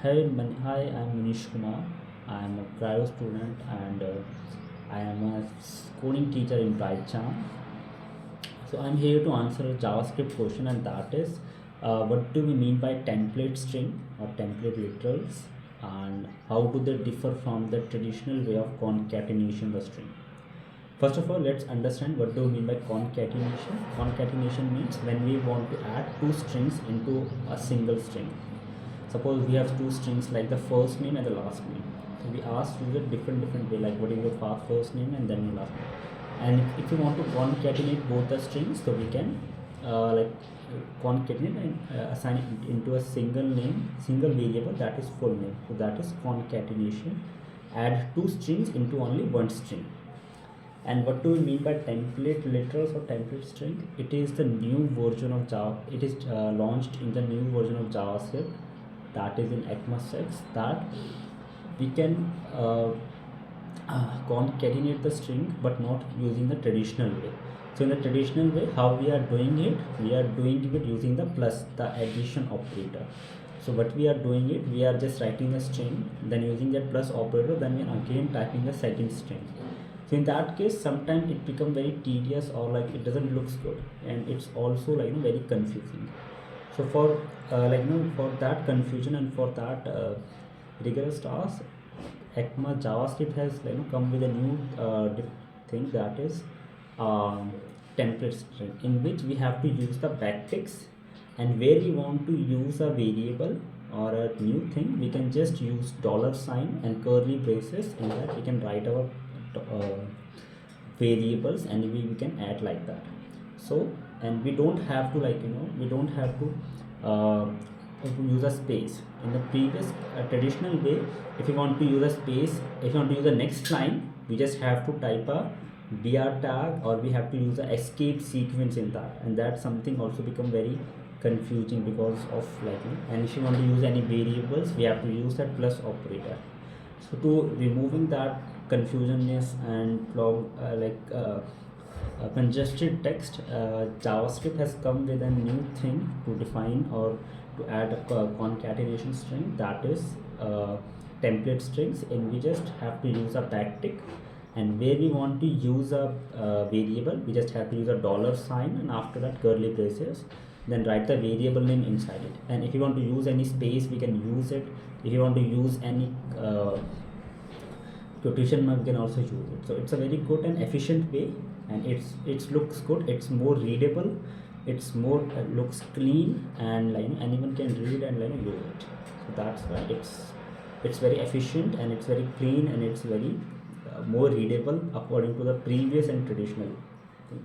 Hi, I'm Manish Kumar. I am a cryo student and I am a coding teacher in Brightchan. So I'm here to answer a JavaScript question, and that is, what do we mean by template string or template literals, and how do they differ from the traditional way of concatenation the string? First of all, let's understand what do we mean by concatenation. Concatenation means when we want to add two strings into a single string. Suppose we have two strings like the first name and the last name. So we ask to use a different way, like what is your first name and then your last name. And if you want to concatenate both the strings, so we can like concatenate and assign it into a single name, single variable, that is full name. So that is concatenation. Add two strings into only one string. And what do we mean by template literals or template string? It is the new version of Java. It is launched in the new version of JavaScript, that is in ECMA 6, that we can concatenate the string but not using the traditional way. So in the traditional way, how we are doing it? We are doing it using the plus, the addition operator. So what we are doing it, we are just writing a string, then using that plus operator, then we are again typing the second string. So in that case, sometimes it becomes very tedious, or like it doesn't looks good, and it's also like very confusing. So for for that confusion and for that rigorous task, ECMA JavaScript has come with a new thing, that is template string, in which we have to use the backticks, and where we want to use a variable or a new thing, we can just use dollar sign and curly braces. In that we can write our uh, variables, and we can add like that. So, and we don't have to we don't have to use a space in the previous traditional way. If you want to use a space, if you want to use the next line, we just have to type a br tag, or we have to use a escape sequence in that, and that something also become very confusing because of and if you want to use any variables, we have to use that plus operator. So to removing that confusionness and congested text, JavaScript has come with a new thing to define or to add a concatenation string, that is template strings, and we just have to use a backtick, and where we want to use a variable, we just have to use a dollar sign, and after that curly braces, then write the variable name inside it. And if you want to use any space, we can use it. If you want to use any quotation mark, we can also use it. So it's a very good and efficient way, and it looks good, it's more readable, it's more looks clean, and anyone can read and use it. So that's why it's very efficient, and it's very clean, and it's very more readable according to the previous and traditional thing.